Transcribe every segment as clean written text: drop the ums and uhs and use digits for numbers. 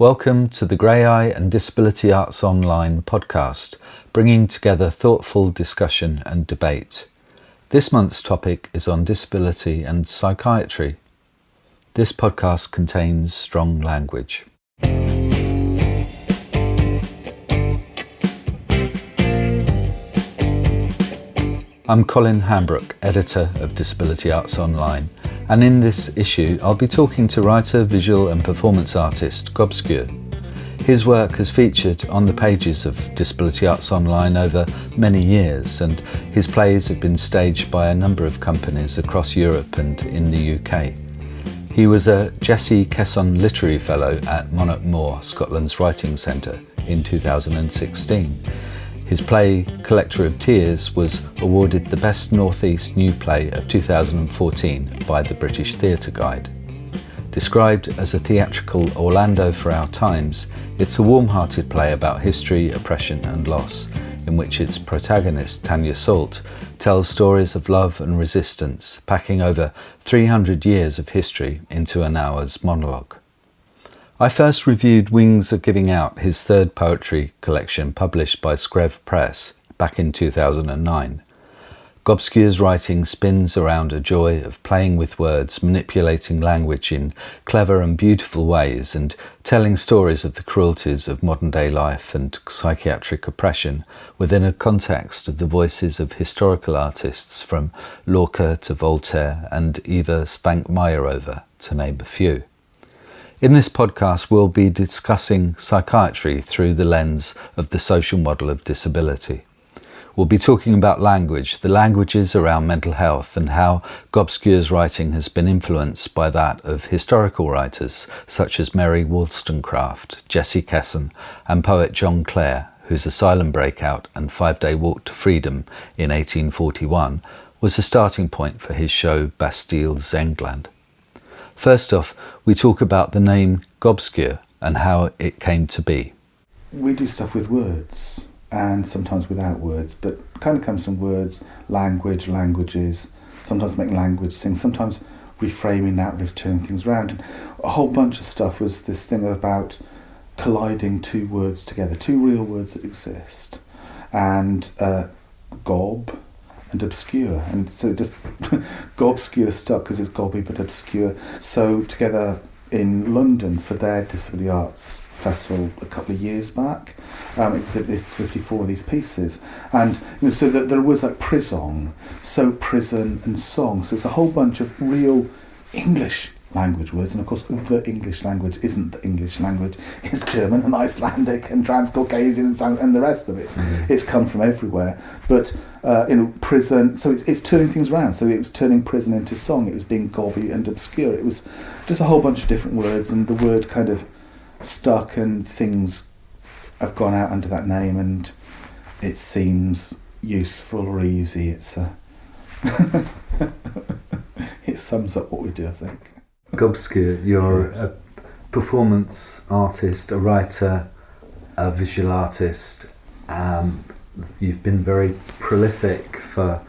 Welcome to the Grey Eye and Disability Arts Online podcast, bringing together thoughtful discussion and debate. This month's topic is on disability and psychiatry. This podcast contains strong language. I'm Colin, Hambrook, editor of Disability Arts Online, and in this issue I'll be talking to writer, visual and performance artist Gobscure. His work has featured on the pages of Disability Arts Online over many years, and his plays have been staged by a number of companies across Europe and in the UK. He was a Jessie Kesson Literary Fellow at Monarch Moor, Scotland's Writing Centre, in 2016. His play, Collector of Tears, was awarded the Best North East New Play of 2014 by the British Theatre Guide. Described as a theatrical Orlando for our times, it's a warm-hearted play about history, oppression and loss, in which its protagonist, Tanya Salt, tells stories of love and resistance, packing over 300 years of history into an hour's monologue. I first reviewed Wings Are Giving Out, his third poetry collection published by Screv Press back in 2009. Gobscure's writing spins around a joy of playing with words, manipulating language in clever and beautiful ways, and telling stories of the cruelties of modern-day life and psychiatric oppression within a context of the voices of historical artists from Lorca to Voltaire and Eva Svank-Meyerova, to name a few. In this podcast, we'll be discussing psychiatry through the lens of the social model of disability. We'll be talking about language, the languages around mental health, and how Gobscure's writing has been influenced by that of historical writers such as Mary Wollstonecraft, Jessie Kesson, and poet John Clare, whose Asylum Breakout and 5-Day Walk to Freedom in 1841 was a starting point for his show Bastille's England. First off, we talk about the name Gobscure and how it came to be. We do stuff with words and sometimes without words, but kind of comes from words, language, languages, sometimes making language sing, sometimes reframing narratives, turning things around. And a whole bunch of stuff was this thing about colliding two words together, two real words that exist, and gob and obscure, and so just Gobscure stuck because it's gobby but obscure. So together in London for their Disability Arts Festival a couple of years back, exhibited 54 of these pieces, and so that there was like prison, so prison and song. So it's a whole bunch of real English language words, and of course the English language isn't the English language, it's German and Icelandic and Transcaucasian and the rest of it. It's come from everywhere, but prison, so it's turning things around. So it was turning prison into song, it was being gobby and obscure, it was just a whole bunch of different words, and the word kind of stuck and things have gone out under that name, and it seems useful or easy. It's it sums up what we do, I think. Gobscure, you're a performance artist, a writer, a visual artist. You've been very prolific for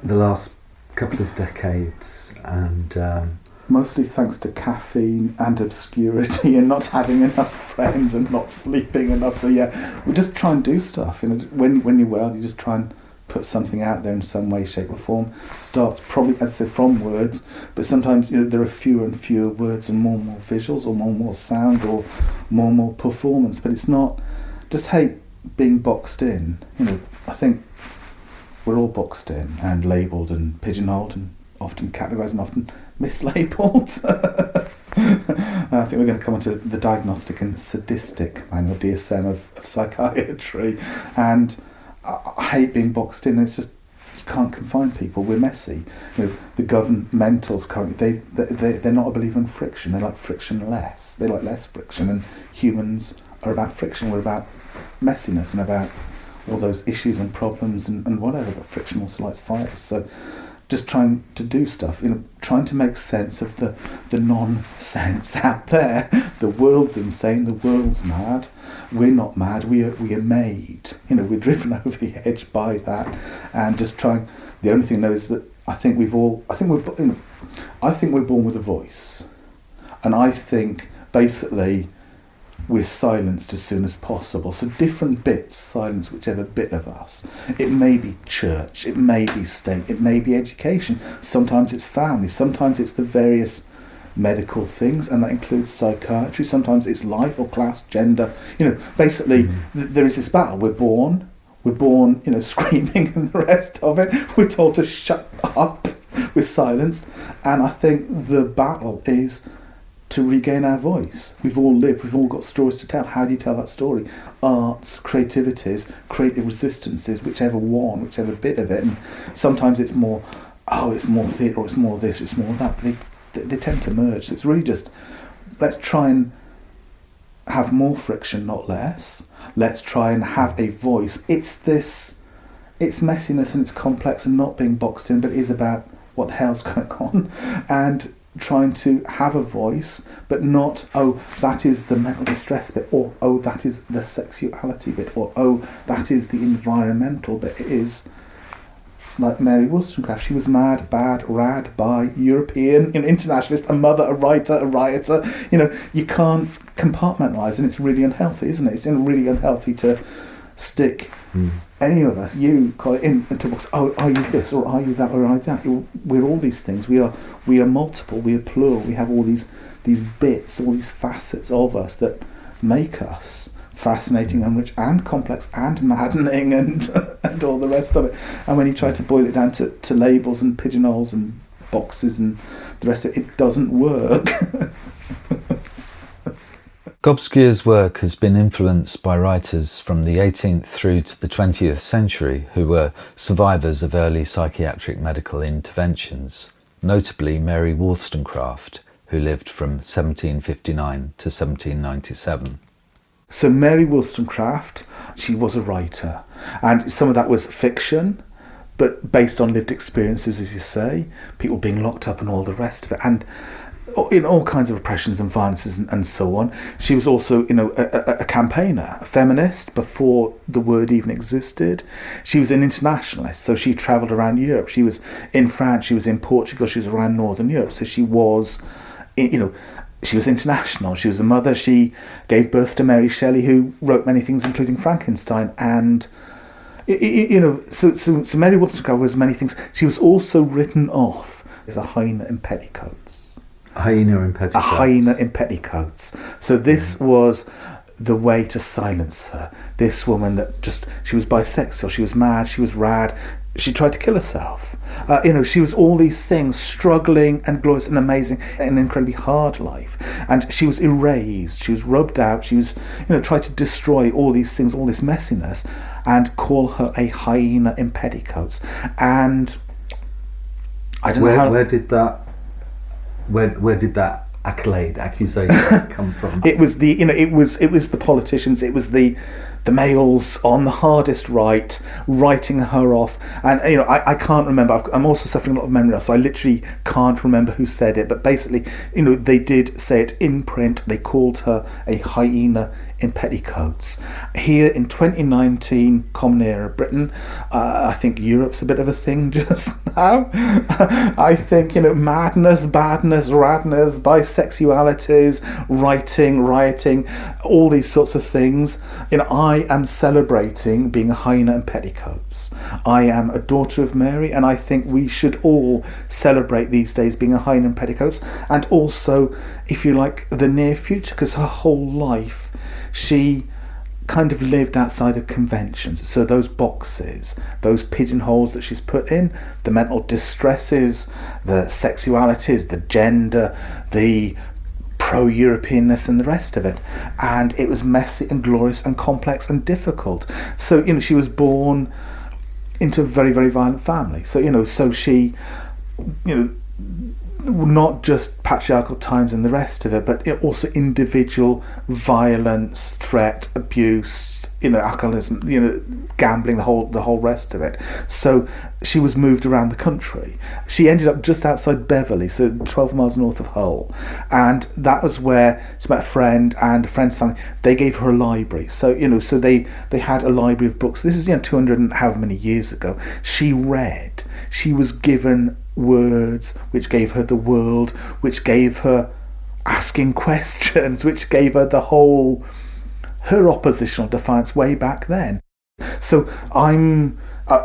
the last couple of decades, and mostly thanks to caffeine and obscurity and not having enough friends and not sleeping enough. So yeah, we just try and do stuff. When you're well, you just try and put something out there in some way, shape or form. Starts probably, as I say, from words, but sometimes there are fewer and fewer words and more visuals, or more sound, or more performance. But it's not, just hate being boxed in. I think we're all boxed in and labelled and pigeonholed and often categorised and often mislabelled. I think we're going to come on to the diagnostic and sadistic manual, DSM of psychiatry, and I hate being boxed in. It's just, you can't confine people. We're messy. The governmentals currently, they're not a believer in friction. They like friction less. They like less friction, and humans are about friction. We're about messiness and about all those issues and problems and whatever, but friction also likes fires. So just trying to do stuff, trying to make sense of the nonsense out there. The world's insane, the world's mad. We're not mad, we are made. We're driven over the edge by that, and just trying. The only thing I know is that I think we're born with a voice, and I think basically we're silenced as soon as possible. So different bits silence whichever bit of us. It may be church, it may be state, it may be education. Sometimes it's family, sometimes it's the various medical things, and that includes psychiatry. Sometimes it's life or class, gender. Basically, there is this battle. We're born, screaming and the rest of it. We're told to shut up. We're silenced. And I think the battle is to regain our voice. We've all lived, we've all got stories to tell. How do you tell that story? Arts, creativities, creative resistances, whichever bit of it. And sometimes it's more, it's more theatre, or it's more this, or it's more that. But they tend to merge. So it's really just, let's try and have more friction, not less. Let's try and have a voice. It's messiness and it's complex and not being boxed in, but it is about what the hell's going on, and trying to have a voice, but not, that is the mental distress bit, or that is the sexuality bit, or that is the environmental bit. It is like Mary Wollstonecraft. She was mad, bad, rad, bi, European, internationalist, a mother, a writer, a rioter. You can't compartmentalize, and it's really unhealthy, isn't it? It's really unhealthy to stick any of us, you, Colin, into box. Are you this, or are you that, or are you that? We're all these things. We are multiple. We are plural. We have all these bits, all these facets of us that make us fascinating and rich and complex and maddening and all the rest of it. And when you try to boil it down to labels and pigeonholes and boxes and the rest of it, it doesn't work. Gobscure's work has been influenced by writers from the 18th through to the 20th century who were survivors of early psychiatric medical interventions, notably Mary Wollstonecraft, who lived from 1759 to 1797. So Mary Wollstonecraft, she was a writer, and some of that was fiction, but based on lived experiences, as you say, people being locked up and all the rest of it, and in all kinds of oppressions and violences and so on. She was also, a campaigner, a feminist before the word even existed. She was an internationalist, so she travelled around Europe. She was in France, she was in Portugal, she was around Northern Europe. So she was, she was international. She was a mother. She gave birth to Mary Shelley, who wrote many things, including Frankenstein. And so Mary Wollstonecraft was many things. She was also written off as a hyena in petticoats. A hyena in petticoats. A hyena in petticoats. So this was the way to silence her. This woman she was bisexual, she was mad, she was rad, she tried to kill herself. She was all these things, struggling and glorious and amazing, an incredibly hard life. And she was erased, she was rubbed out, she was, tried to destroy all these things, all this messiness, and call her a hyena in petticoats. And I don't know how... Where did that accusation come from? It was it was the politicians, it was the males on the hardest right writing her off. And I can't remember. I'm also suffering a lot of memory loss, so I literally can't remember who said it. But basically, they did say it in print. They called her a hyena in petticoats. Here in 2019, Common Era Britain, I think Europe's a bit of a thing just now. I think, madness, badness, radness, bisexualities, writing, rioting, all these sorts of things. I am celebrating being a hyena in petticoats. I am a daughter of Mary, and I think we should all celebrate these days being a hyena in petticoats, and also, if you like, the near future, because her whole life she kind of lived outside of conventions. So those boxes, those pigeonholes that she's put in, the mental distresses, the sexualities, the gender, the pro-Europeanness and the rest of it. And it was messy and glorious and complex and difficult. So, she was born into a very, very violent family. So, so she, not just patriarchal times and the rest of it, but also individual violence, threat, abuse, alcoholism, gambling, the whole rest of it. So she was moved around the country. She ended up just outside Beverley, so 12 miles north of Hull, and that was where she met a friend and a friend's family. They gave her a library, so so they had a library of books. This is 200 and however many years ago. She read. She was given words which gave her the world, which gave her asking questions, which gave her her oppositional defiance way back then. So I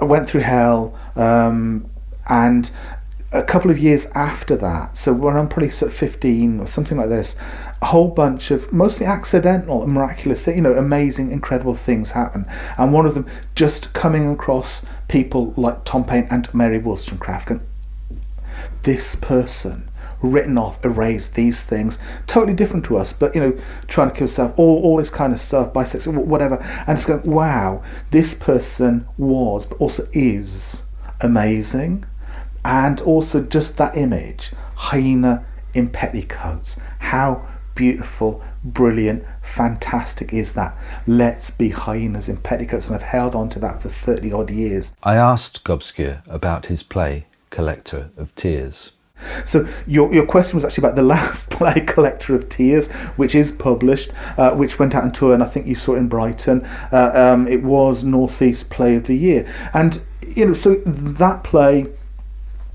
went through hell, and a couple of years after that, so when I'm probably sort of 15 or something like this, a whole bunch of mostly accidental and miraculous, amazing, incredible things happen. And one of them, just coming across people like Tom Paine and Mary Wollstonecraft, and this person written off, erased, these things totally different to us, but trying to kill yourself, all this kind of stuff, bisexual, whatever, and just going, wow, this person was, but also is amazing. And also just that image, hyena in petticoats, how beautiful, brilliant, fantastic is that? Let's be hyenas in petticoats, and I've held on to that for 30 odd years. I asked Gobscure about his play Collector of Tears. So your question was actually about the last play, Collector of Tears, which is published, which went out on tour, and I think you saw it in Brighton. It was North East Play of the Year. And, so that play,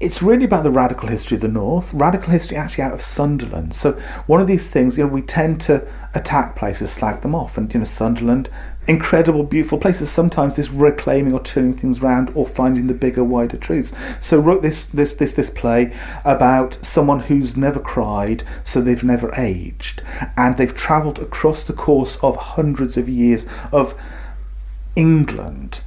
it's really about the radical history of the North, radical history actually out of Sunderland. So one of these things, we tend to attack places, slag them off, and Sunderland, incredible, beautiful places. Sometimes this reclaiming or turning things around or finding the bigger, wider truths. So wrote this play about someone who's never cried, so they've never aged, and they've travelled across the course of hundreds of years of England.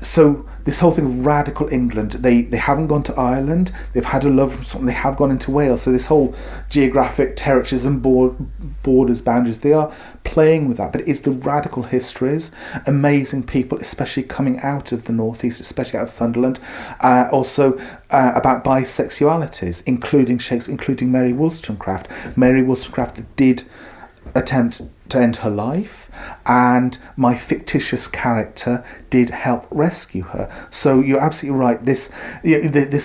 So this whole thing of radical England, they haven't gone to Ireland, they've had a love for something, they have gone into Wales. So this whole geographic territories and borders, boundaries, they are playing with that. But it's the radical histories, amazing people, especially coming out of the northeast, especially out of Sunderland. Also about bisexualities, including Shakespeare, including Mary Wollstonecraft. Mary Wollstonecraft did attempt to end her life, and my fictitious character did help rescue her. So you're absolutely right. This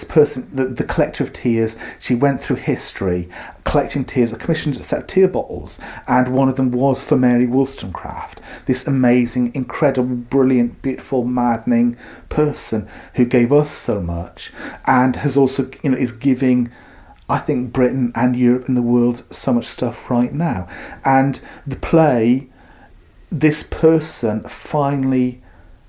person, the Collector of Tears, she went through history collecting tears. I commissioned a set of tear bottles, and one of them was for Mary Wollstonecraft, this amazing, incredible, brilliant, beautiful, maddening person who gave us so much, and has also, is giving, I think, Britain and Europe and the world so much stuff right now. And the play, this person finally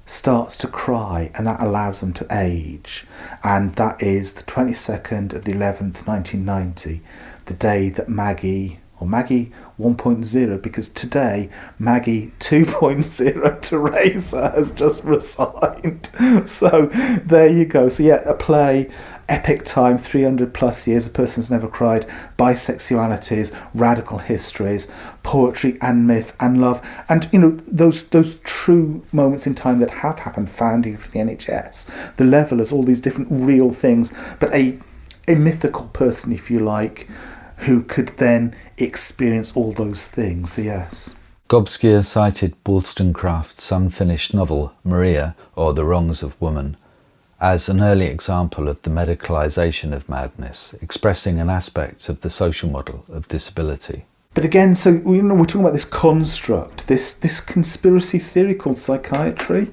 starts to cry, and that allows them to age. And that is the 22nd of the 11th, 1990, the day that Maggie 1.0, because today Maggie 2.0, Teresa, has just resigned. So there you go. So yeah, a play, epic time, 300 plus years, a person's never cried, bisexualities, radical histories, poetry and myth and love, and those true moments in time that have happened, founding of the NHS, the Levellers, all these different real things, but a mythical person, if you like, who could then experience all those things. So yes. Gobscure cited Wollstonecraft's unfinished novel Maria, or The Wrongs of Woman, as an early example of the medicalisation of madness, expressing an aspect of the social model of disability. But again, so we're talking about this construct, this conspiracy theory called psychiatry,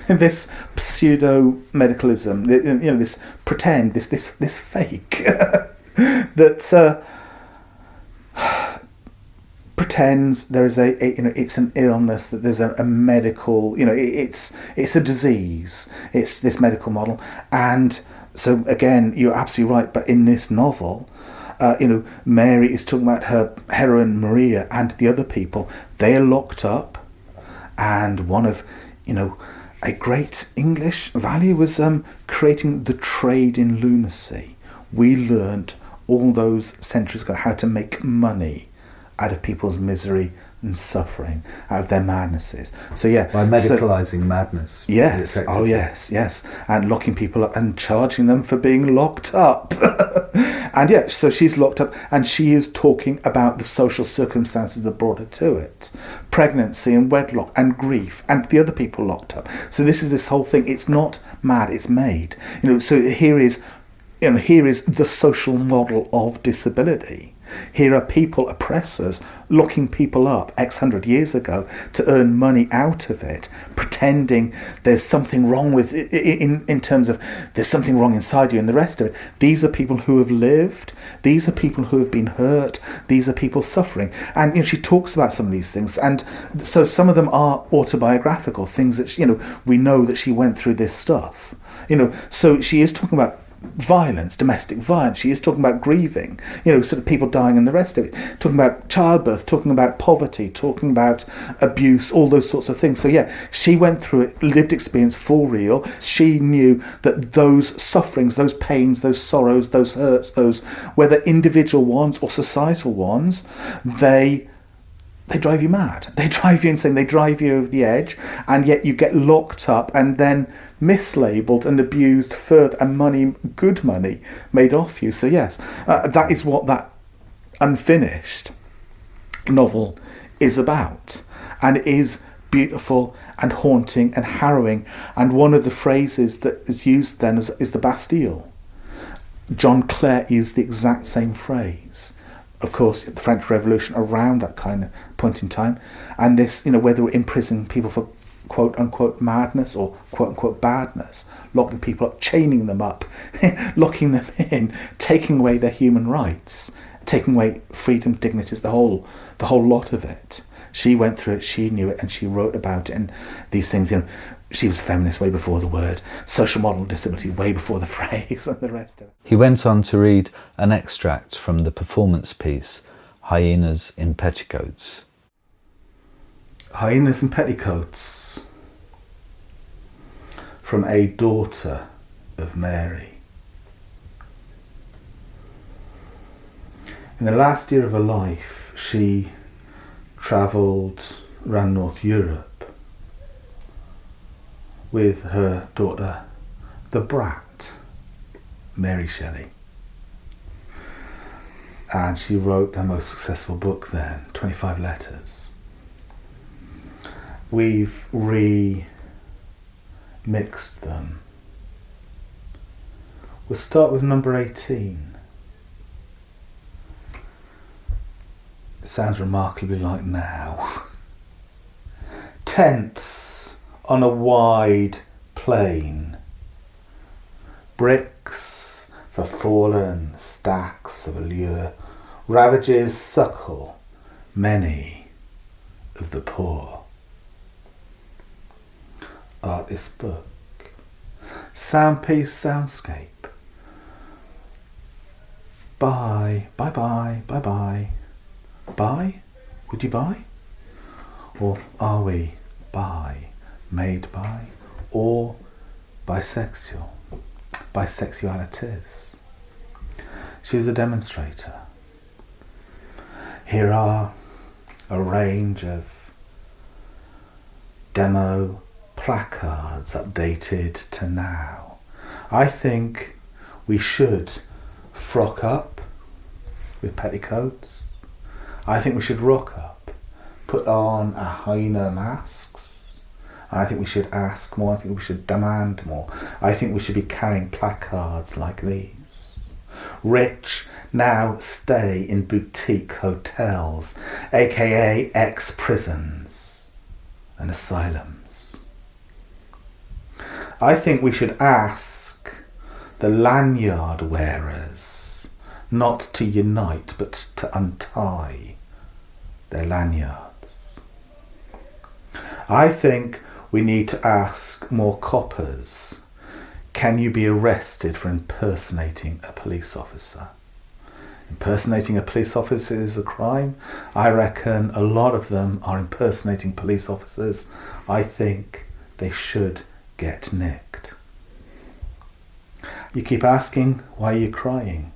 this pseudo medicalism, this pretend, this fake that pretends there is it's an illness, that there's a medical, it's a disease, it's this medical model. And so again, you're absolutely right, but in this novel, Mary is talking about her heroine Maria, and the other people, they are locked up, and one of a great English value was creating the trade in lunacy. We learnt all those centuries ago how to make money out of people's misery and suffering, out of their madnesses. So yeah, by medicalising madness. Yes. Oh yes, and locking people up and charging them for being locked up. And yeah, so she's locked up, and she is talking about the social circumstances that brought her to it, pregnancy and wedlock and grief, and the other people locked up. So this whole thing. It's not mad; it's made. So here is the social model of disability. Here are people, oppressors, locking people up X hundred years ago to earn money out of it, pretending there's something wrong with it, in terms of there's something wrong inside you and the rest of it. These are people who have lived. These are people who have been hurt. These are people suffering. And she talks about some of these things. And so some of them are autobiographical, things that, we know that she went through this stuff. So she is talking about violence, domestic violence. She is talking about grieving, sort of people dying and the rest of it. Talking about childbirth, talking about poverty, talking about abuse, all those sorts of things. So yeah, she went through it, lived experience for real. She knew that those sufferings, those pains, those sorrows, those hurts, those, whether individual ones or societal ones, they drive you mad. They drive you insane. They drive you over the edge, and yet you get locked up and then mislabeled and abused further, and good money, made off you. So yes, that is what that unfinished novel is about, and it is beautiful and haunting and harrowing. And one of the phrases that is used then is the Bastille. John Clare used the exact same phrase. Of course, the French Revolution, around that kind of point in time, and this, whether we're imprisoning people for quote-unquote madness or quote-unquote badness, locking people up, chaining them up, locking them in, taking away their human rights, taking away freedoms, dignities, the whole lot of it. She went through it, she knew it, and she wrote about it, and these things, she was feminist way before the word, social model disability way before the phrase, and the rest of it. He went on to read an extract from the performance piece, Hyenas in Petticoats. Hyenas in Petticoats, from a daughter of Mary. In the last year of her life, she travelled around North Europe with her daughter, the brat, Mary Shelley. And she wrote her most successful book then, 25 Letters. We've remixed them. We'll start with number 18. It sounds remarkably like now. Tents on a wide plain, bricks for fallen stacks of allure, ravages suckle many of the poor. Artist's book, soundpiece, soundscape. Buy, buy, buy, buy, buy. Buy? Would you buy? Or are we by, made by, or bisexual, bisexualities? She's a demonstrator. Here are a range of demo placards updated to now. I think we should frock up with petticoats. I think we should rock up, put on our hyena masks. I think we should ask more. I think we should demand more. I think we should be carrying placards like these. Rich now stay in boutique hotels, aka ex-prisons and asylums. I think we should ask the lanyard wearers not to unite but to untie their lanyards. I think we need to ask more coppers, can you be arrested for impersonating a police officer? Impersonating a police officer is a crime. I reckon a lot of them are impersonating police officers. I think they should get nicked. You keep asking, why are you crying?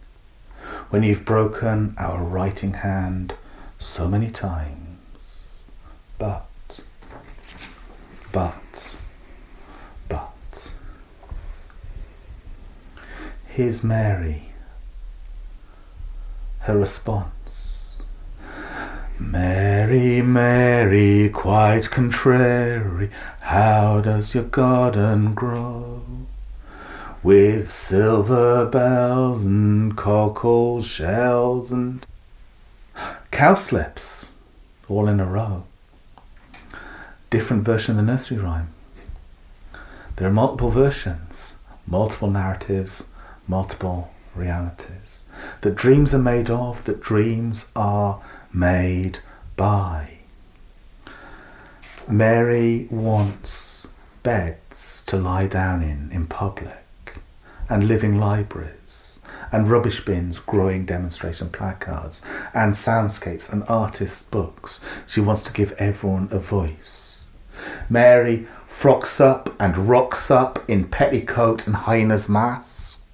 When you've broken our writing hand so many times. But. Here's Mary. Her response. Mary, Mary, quite contrary, how does your garden grow? With silver bells and cockle shells and Cowslips, all in a row. Different version of the nursery rhyme. There are multiple versions, multiple narratives, multiple realities. That dreams are made of, that dreams are made by. Mary wants beds to lie down in public, and living libraries, and rubbish bins growing demonstration placards, and soundscapes and artist books. She wants to give everyone a voice. Mary frocks up and rocks up in petticoat and hyena's mask.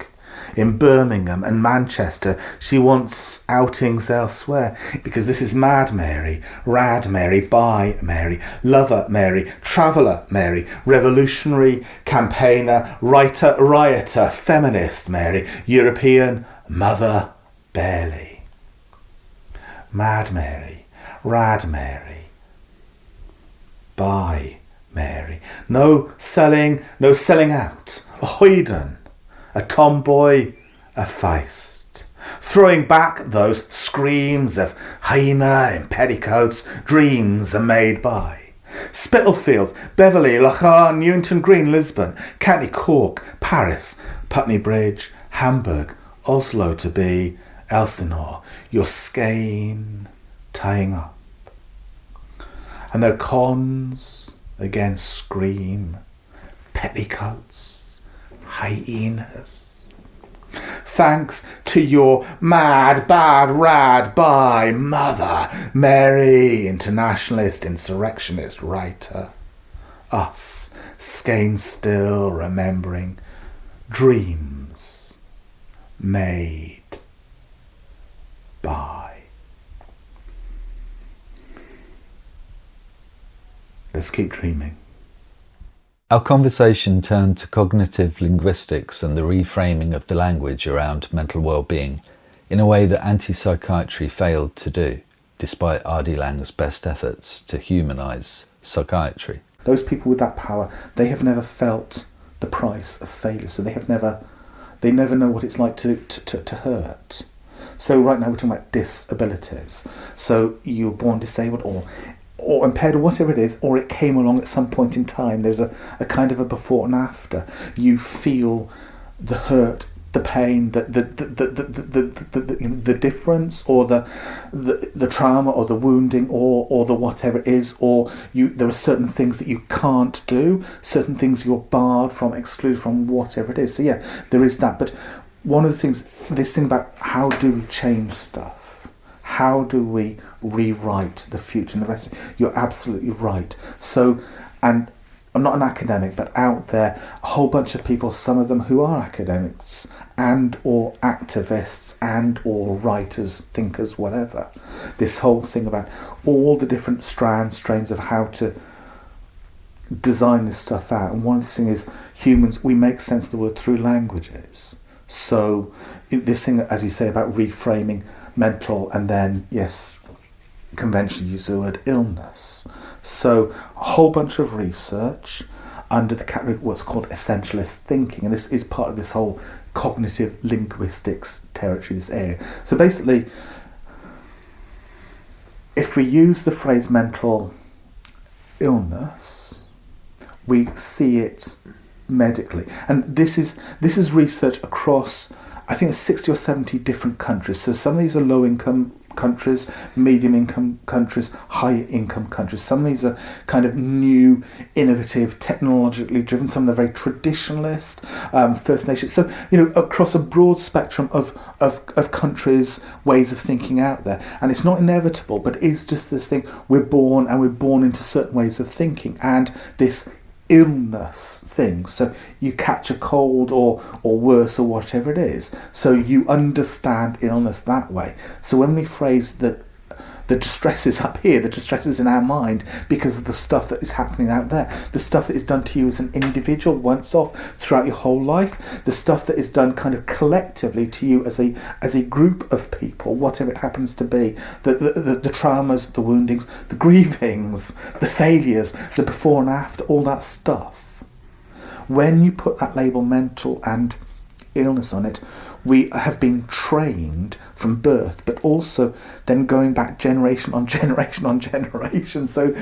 In Birmingham and Manchester, she wants outings elsewhere, because this is Mad Mary, Rad Mary, Bi Mary, Lover Mary, Traveller Mary, Revolutionary, Campaigner, Writer, Rioter, Feminist Mary, European, Mother Barely. Mad Mary, Rad Mary, Bi Mary. No selling out. A hoyden, a tomboy, a feist. Throwing back those screams of hyena in petticoats, dreams are made by. Spitalfields, Beverley, Lachar, Newington Green, Lisbon, County Cork, Paris, Putney Bridge, Hamburg, Oslo to be, Elsinore, your skein tying up. And their cons again scream, petticoats, hyenas. Thanks to your mad, bad, rad, by Mother Mary, internationalist, insurrectionist, writer. Us, skein still remembering dreams made by. Let's keep dreaming. Our conversation turned to cognitive linguistics and the reframing of the language around mental well-being in a way that anti-psychiatry failed to do, despite R.D. Laing's best efforts to humanise psychiatry. Those people with that power, they have never felt the price of failure, so they never know what it's like to hurt. So right now we're talking about disabilities. So you're born disabled or impaired or whatever it is, or it came along at some point in time. There's a kind of a before and after. You feel the hurt, the pain, the difference, or the trauma, or the wounding, or the whatever it is, or there are certain things that you can't do, certain things you're barred from, excluded from, whatever it is. So yeah, there is that. But one of the things, this thing about how do we change stuff? How do we rewrite the future and the rest? You're absolutely right. So, and I'm not an academic, but out there, a whole bunch of people, some of them who are academics and or activists and or writers, thinkers, whatever. This whole thing about all the different strains of how to design this stuff out. And one of the things is humans, we make sense of the world through languages. So this thing, as you say, about reframing mental, and then, yes, conventionally use the word illness. So a whole bunch of research under the category of what's called essentialist thinking, and this is part of this whole cognitive linguistics territory, this area. So basically, if we use the phrase mental illness, we see it medically, and this is research across, I think, 60 or 70 different countries. So some of these are low-income countries, medium-income countries, high-income countries. Some of these are kind of new, innovative, technologically driven. Some of them are very traditionalist, First Nations. So, across a broad spectrum of countries, ways of thinking out there. And it's not inevitable, but it's just this thing. We're born into certain ways of thinking. And this illness thing, so you catch a cold or worse or whatever it is, so you understand illness that way. So when we phrase that the distress is up here, the distress is in our mind because of the stuff that is happening out there, the stuff that is done to you as an individual once off throughout your whole life, the stuff that is done kind of collectively to you as a group of people, whatever it happens to be, the traumas, the woundings, the grievings, the failures, the before and after, all that stuff. When you put that label mental and illness on it, we have been trained from birth, but also then going back generation on generation on generation. So,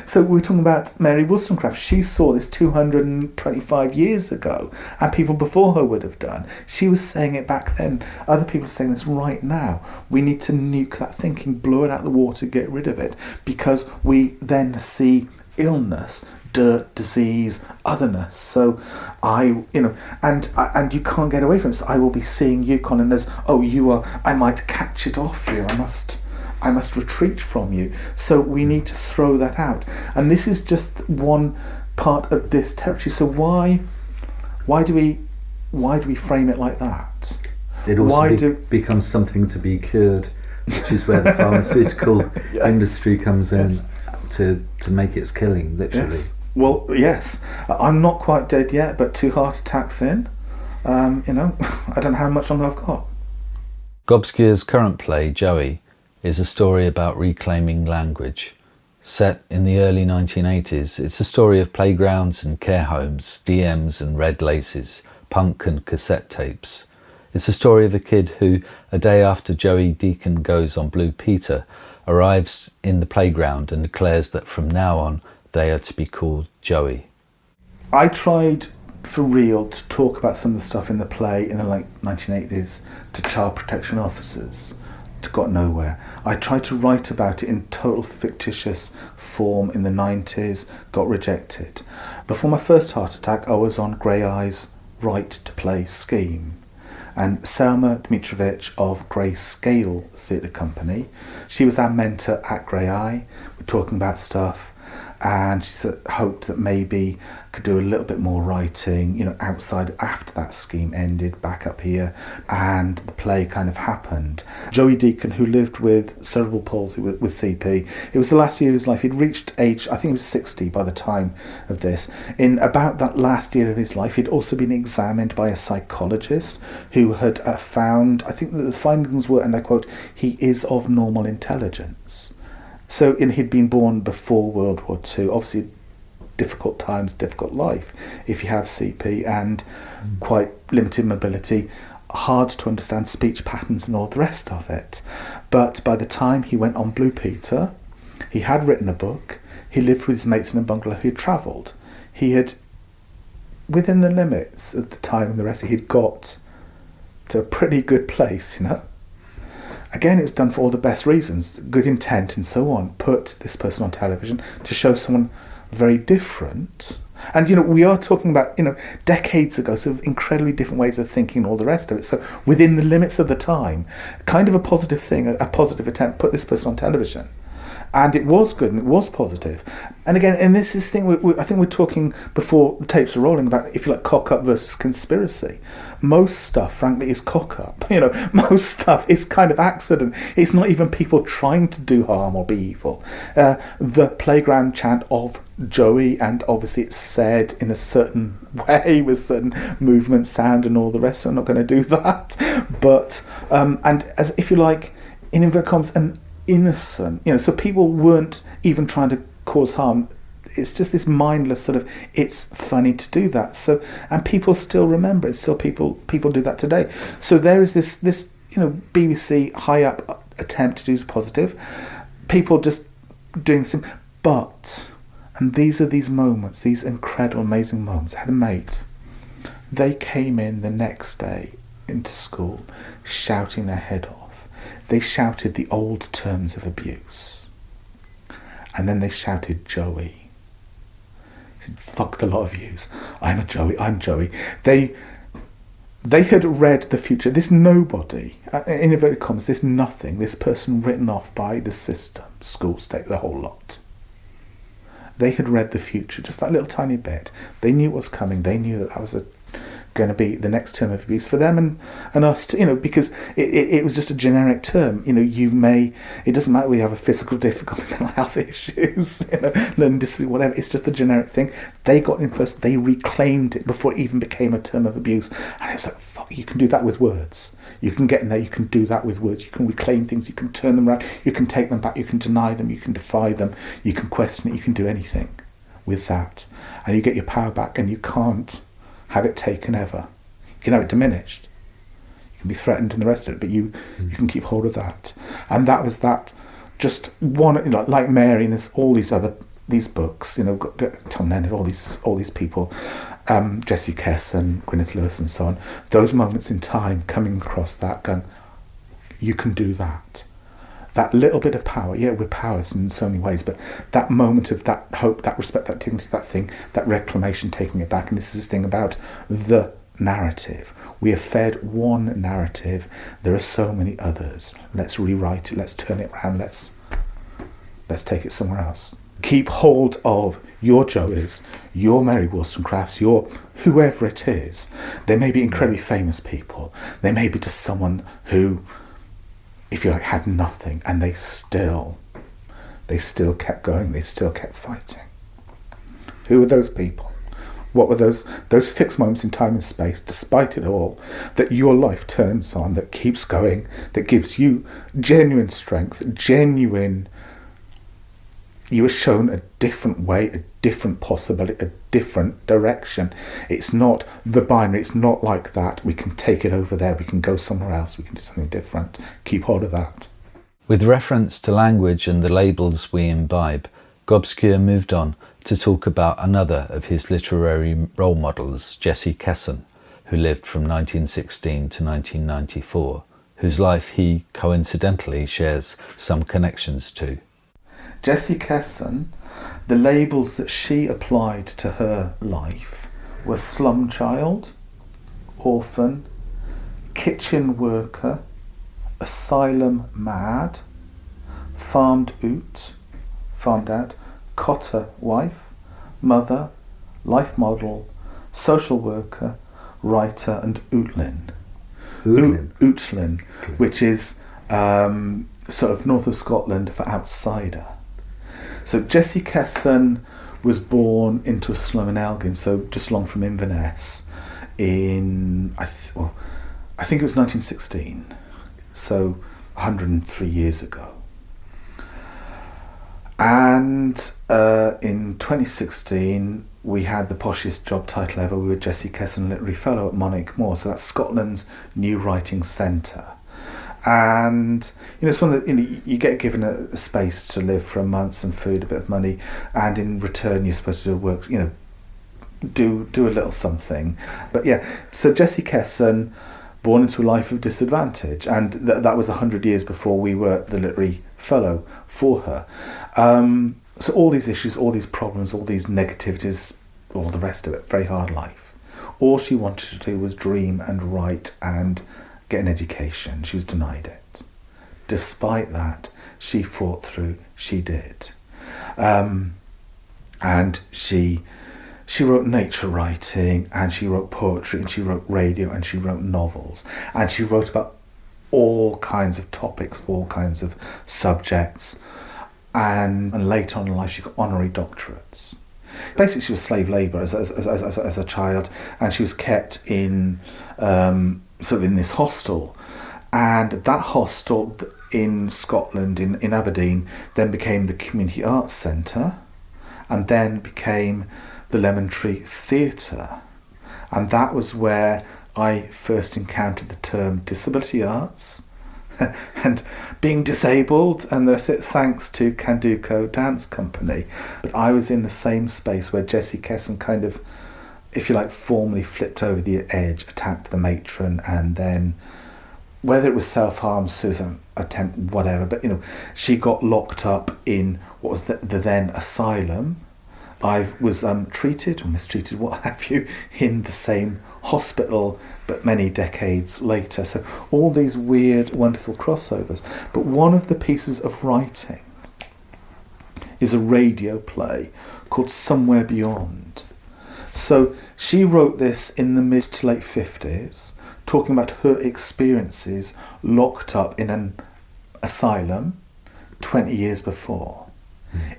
so we're talking about Mary Wollstonecraft. She saw this 225 years ago, and people before her would have done. She was saying it back then. Other people are saying this right now. We need to nuke that thinking, blow it out the water, get rid of it, because we then see illness, dirt, disease, otherness. So and you can't get away from this. I will be seeing you, Colin, as, oh, you are, I might catch it off you. I must retreat from you. So we need to throw that out. And this is just one part of this territory. So why do we frame it like that? It also becomes something to be cured, which is where the pharmaceutical yes. industry comes in. Yes. To make its killing, literally. Yes. Well, yes. I'm not quite dead yet, but 2 heart attacks in, I don't know how much longer I've got. Gobscure's current play, Joey, is a story about reclaiming language. Set in the early 1980s, it's a story of playgrounds and care homes, DMs and red laces, punk and cassette tapes. It's a story of a kid who, a day after Joey Deacon goes on Blue Peter, arrives in the playground and declares that from now on they are to be called Joey. I tried for real to talk about some of the stuff in the play in the late 1980s to child protection officers. Got nowhere. I tried to write about it in total fictitious form in the 90s, got rejected. Before my first heart attack, I was on Grey Eye's Right to Play scheme. And Selma Dmitrovich of Grey Scale Theatre Company, she was our mentor at Grey Eye. We're talking about stuff, and she hoped that maybe could do a little bit more writing, outside after that scheme ended, back up here, and the play kind of happened. Joey Deacon, who lived with cerebral palsy with CP, it was the last year of his life. He'd reached age, I think he was 60 by the time of this. In about that last year of his life, he'd also been examined by a psychologist who had found, I think that the findings were, and I quote, he is of normal intelligence. So he'd been born before World War II, obviously difficult times, difficult life if you have CP, and quite limited mobility, hard to understand speech patterns and all the rest of it. But by the time he went on Blue Peter, he had written a book, he lived with his mates in a bungalow, he had travelled. He had, within the limits of the time and the rest, he'd got to a pretty good place, Again, it was done for all the best reasons, good intent and so on. Put this person on television to show someone very different. And, we are talking about, decades ago, so incredibly different ways of thinking and all the rest of it. So within the limits of the time, kind of a positive thing, a positive attempt, put this person on television. And it was good and it was positive. And again, and this is the thing, I think we're talking before the tapes are rolling about, if you like, cock up versus conspiracy. Most stuff, frankly, is cock up. Most stuff is kind of accident. It's not even people trying to do harm or be evil. The playground chant of Joey, and obviously it's said in a certain way with certain movement, sound and all the rest, so I'm not going to do that. But, and as if you like, in inverted commas, an innocent, so people weren't even trying to cause harm. It's just this mindless sort of, it's funny to do that. So, and people still remember it. Still people do that today. So there is this BBC high up attempt to do positive. People just doing some, but, and these are these moments, these incredible, amazing moments. I had a mate. They came in the next day into school shouting their head off. They shouted the old terms of abuse. And then they shouted Joey. Fuck the lot of yous. I'm a Joey, I'm Joey. They had read the future. This nobody, in inverted commas, this nothing, this person written off by the system, school, state, the whole lot. They had read the future, just that little tiny bit. They knew what was coming. They knew that was going to be the next term of abuse for them and us too, because it was just a generic term. It doesn't matter whether you have a physical difficulty, mental health issues, learning disability, whatever, it's just a generic thing. They got in first, they reclaimed it before it even became a term of abuse. And it was like, fuck, you can do that with words. You can get in there, you can do that with words, you can reclaim things, you can turn them around, you can take them back, you can deny them, you can defy them, you can question it, you can do anything with that. And you get your power back, and you can't have it taken ever. You can have it diminished. You can be threatened and the rest of it, but you can keep hold of that. And that was that, just one, you know, like Mary, and there's all these books, you know, Tom Leonard, all these people, Jesse Kesson, Gwyneth Lewis and so on, those moments in time coming across that, going, you can do that. That little bit of power, yeah, we're powerless in so many ways, but that moment of that hope, that respect, that dignity, that thing, that reclamation, taking it back. And this is this thing about the narrative. We are fed one narrative. There are so many others. Let's rewrite it. Let's turn it around. Let's take it somewhere else. Keep hold of your Joeys, your Mary Wollstonecrafts, your whoever it is. They may be incredibly famous people. They may be just someone who, if you like, had nothing, and they still kept going, they still kept fighting. Who were those people? What were those fixed moments in time and space, despite it all, that your life turns on, that keeps going, that gives you genuine strength, you are shown a different way, a different possibility, a different direction. It's not the binary, it's not like that. We can take it over there, we can go somewhere else, we can do something different. Keep hold of that. With reference to language and the labels we imbibe, Gobscure moved on to talk about another of his literary role models, Jesse Kesson, who lived from 1916 to 1994, whose life he coincidentally shares some connections to. Jesse Kesson, the labels that she applied to her life were slum child, orphan, kitchen worker, asylum mad, farmed out, cotter wife, mother, life model, social worker, writer, and Ootlin. Ootlin, which is sort of north of Scotland for outsider. So Jesse Kesson was born into a slum in Elgin, so just along from Inverness, in I think it was 1916, so 103 years ago. And in 2016, we had the poshest job title ever. We were Jesse Kesson Literary Fellow at Monarch Moor, so that's Scotland's new writing centre. And it's one that you get given a space to live for a month, some food, a bit of money, and in return you're supposed to do work, do a little something. But yeah, so Jesse Kesson, born into a life of disadvantage, and that was 100 years before we were the literary fellow for her. So all these issues, all these problems, all these negativities, all the rest of it, very hard life. All she wanted to do was dream and write and get an education. She was denied it. Despite that, she fought through. She did, and she wrote nature writing, and she wrote poetry, and she wrote radio, and she wrote novels, and she wrote about all kinds of topics, all kinds of subjects, and later on in life she got honorary doctorates. Basically, she was slave labour as a child, and she was kept in sort of in this hostel, and that hostel in Scotland, in Aberdeen, then became the Community Arts Centre, and then became the Lemon Tree Theatre, and that was where I first encountered the term disability arts and being disabled, and that's it thanks to Canduco Dance Company. But I was in the same space where Jesse Kesson kind of, if you like, formally flipped over the edge, attacked the matron, and then, whether it was self-harm, suicide attempt, whatever, but she got locked up in what was the then asylum. I was treated or mistreated, what have you, in the same hospital, but many decades later. So all these weird, wonderful crossovers. But one of the pieces of writing is a radio play called Somewhere Beyond. So she wrote this in the mid to late 50s, talking about her experiences locked up in an asylum 20 years before.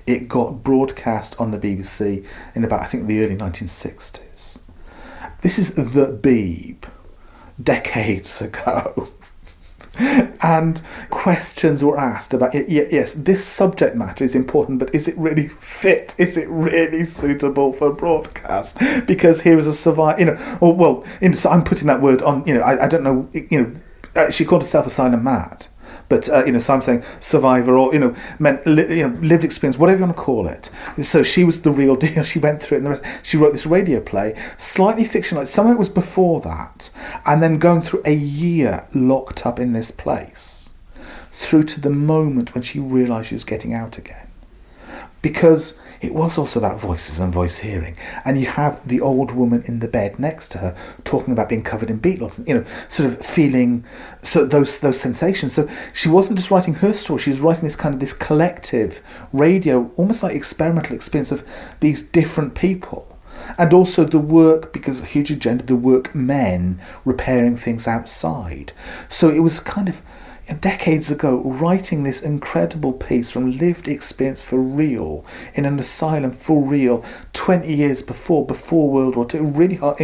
It got broadcast on the BBC in about, I think, the early 1960s. This is The Beeb, decades ago. And questions were asked about, yes, this subject matter is important, but is it really fit? Is it really suitable for broadcast? Because here is a survivor, so I'm putting that word on, I don't know, she called herself Asylum Mad. But, so I'm saying survivor or, lived experience, whatever you want to call it. So she was the real deal. She went through it and the rest. She wrote this radio play, slightly fictionalized. Some of it was before that. And then going through a year locked up in this place through to the moment when she realised she was getting out again. Because it was also about voices and voice hearing. And you have the old woman in the bed next to her talking about being covered in beetles and, sort of feeling those sensations. So she wasn't just writing her story, she was writing this collective radio, almost like experimental experience of these different people. And also the work, because of huge agenda, the work men repairing things outside. So it was kind of decades ago, writing this incredible piece from lived experience for real, in an asylum for real, 20 years before World War II, really hard,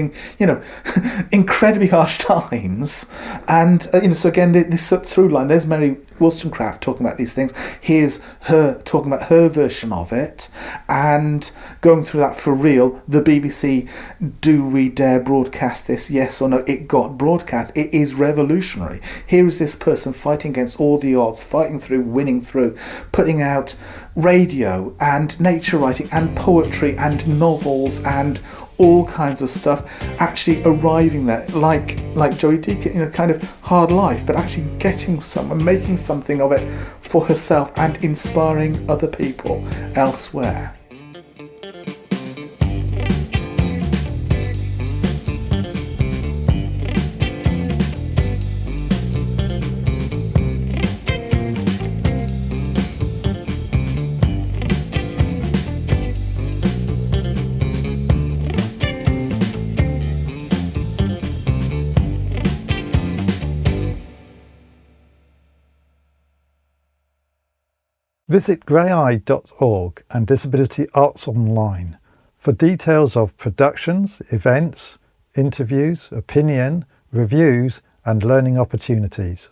incredibly harsh times. And, so again, this through line, there's Mary Wollstonecraft talking about these things. Here's her talking about her version of it, and going through that for real. The BBC, do we dare broadcast this? Yes or no? It got broadcast. It is revolutionary. Here is this person fighting against all the odds, fighting through, winning through, putting out radio and nature writing and poetry and novels and all kinds of stuff, actually arriving there like Joey Deacon, kind of hard life, but actually getting somewhere, making something of it for herself and inspiring other people elsewhere. Visit greyeye.org and Disability Arts Online for details of productions, events, interviews, opinion, reviews and learning opportunities.